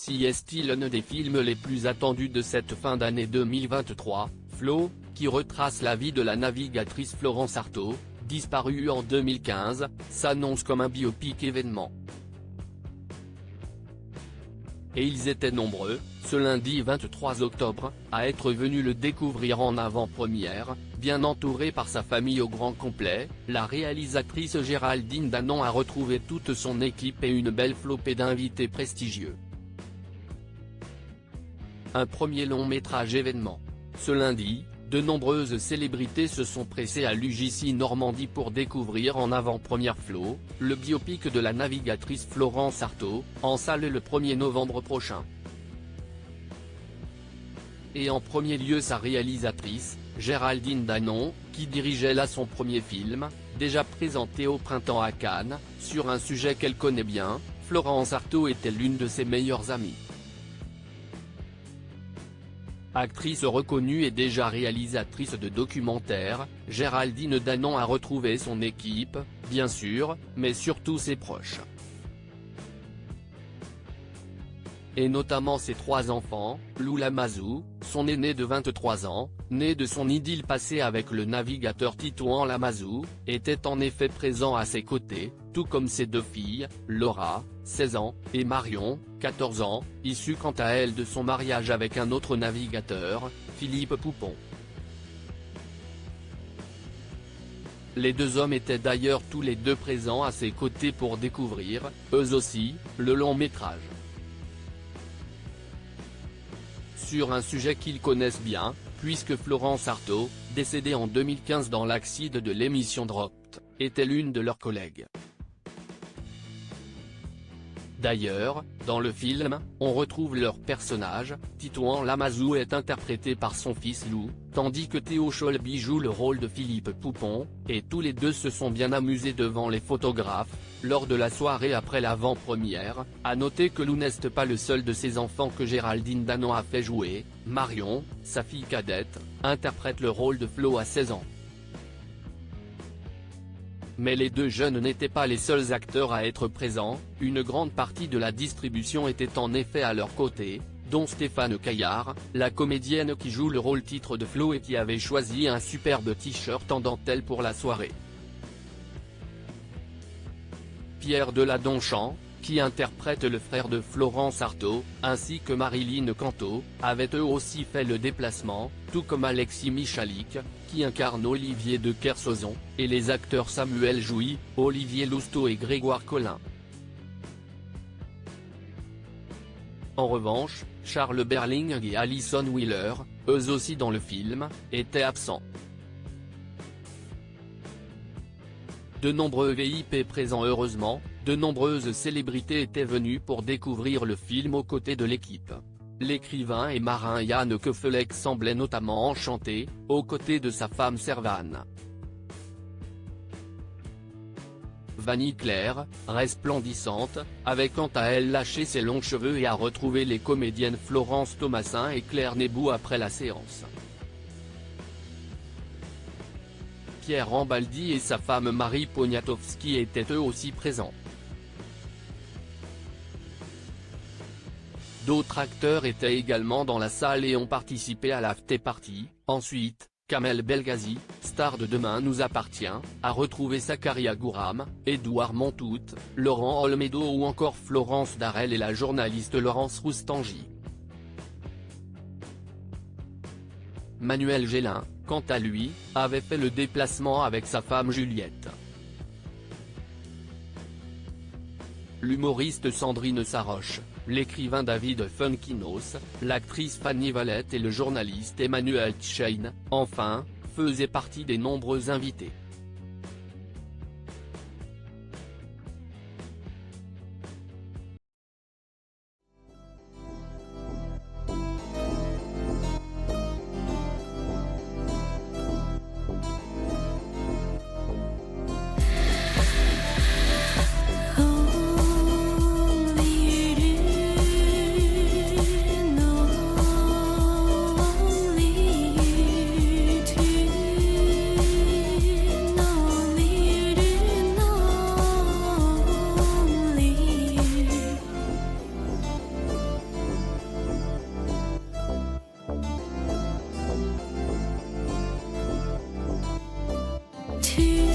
Si est-il l'un des films les plus attendus de cette fin d'année 2023, Flo, qui retrace la vie de la navigatrice Florence Artaud, disparue en 2015, s'annonce comme un biopic événement. Et ils étaient nombreux, ce lundi 23 octobre, à être venus le découvrir en avant-première, bien entouré par sa famille au grand complet. La réalisatrice Géraldine Danon a retrouvé toute son équipe et une belle flopée d'invités prestigieux. Un premier long-métrage événement. Ce lundi, de nombreuses célébrités se sont pressées à l'UJC Normandie pour découvrir en avant-première Flo, le biopic de la navigatrice Florence Artaud, en salle le 1er novembre prochain. Et en premier lieu sa réalisatrice, Géraldine Danon, qui dirigeait là son premier film, déjà présenté au printemps à Cannes, sur un sujet qu'elle connaît bien. Florence Artaud était l'une de ses meilleures amies. Actrice reconnue et déjà réalisatrice de documentaires, Géraldine Danon a retrouvé son équipe, bien sûr, mais surtout ses proches. Et notamment ses 3 enfants. Lou Lamazou, son aîné de 23 ans, né de son idylle passée avec le navigateur Titouan Lamazou, était en effet présent à ses côtés, tout comme ses 2 filles, Laura, 16 ans, et Marion, 14 ans, issue quant à elle de son mariage avec un autre navigateur, Philippe Poupon. Les 2 hommes étaient d'ailleurs tous les 2 présents à ses côtés pour découvrir, eux aussi, le long-métrage. Sur un sujet qu'ils connaissent bien, puisque Florence Artaud, décédée en 2015 dans l'accident de l'émission Dropped, était l'une de leurs collègues. D'ailleurs, dans le film, on retrouve leur personnage. Titouan Lamazou est interprété par son fils Lou, tandis que Théo Cholby joue le rôle de Philippe Poupon, et tous les 2 se sont bien amusés devant les photographes, lors de la soirée après l'avant-première. À noter que Lou n'est pas le seul de ses enfants que Géraldine Danon a fait jouer. Marion, sa fille cadette, interprète le rôle de Flo à 16 ans. Mais les 2 jeunes n'étaient pas les seuls acteurs à être présents, une grande partie de la distribution était en effet à leur côté, dont Stéphane Caillard, la comédienne qui joue le rôle titre de Flo et qui avait choisi un superbe t-shirt en dentelle pour la soirée. Pierre Deladonchamp, qui interprète le frère de Florence Artaud, ainsi que Marilyn Canto, avaient eux aussi fait le déplacement, tout comme Alexis Michalik, qui incarne Olivier de Kersauzon, et les acteurs Samuel Jouy, Olivier Lousteau et Grégoire Collin. En revanche, Charles Berling et Alison Wheeler, eux aussi dans le film, étaient absents. De nombreux VIP présents heureusement, de nombreuses célébrités étaient venues pour découvrir le film aux côtés de l'équipe. L'écrivain et marin Yann Kefelec semblait notamment enchanté, aux côtés de sa femme Servane. Vanille Claire, resplendissante, avait quant à elle lâché ses longs cheveux et a retrouvé les comédiennes Florence Thomasin et Claire Nebou après la séance. Pierre Rambaldi et sa femme Marie Poniatowski étaient eux aussi présents. D'autres acteurs étaient également dans la salle et ont participé à l'after-party. Ensuite, Kamel Belghazi, star de Demain nous appartient, a retrouvé Sakaria Gouram, Édouard Montout, Laurent Olmedo ou encore Florence Darel et la journaliste Laurence Roustangi. Manuel Gélin, quant à lui, avait fait le déplacement avec sa femme Juliette. L'humoriste Sandrine Saroche, l'écrivain David Funkinos, l'actrice Fanny Valette et le journaliste Emmanuel Tchein, enfin, faisaient partie des nombreux invités. 去。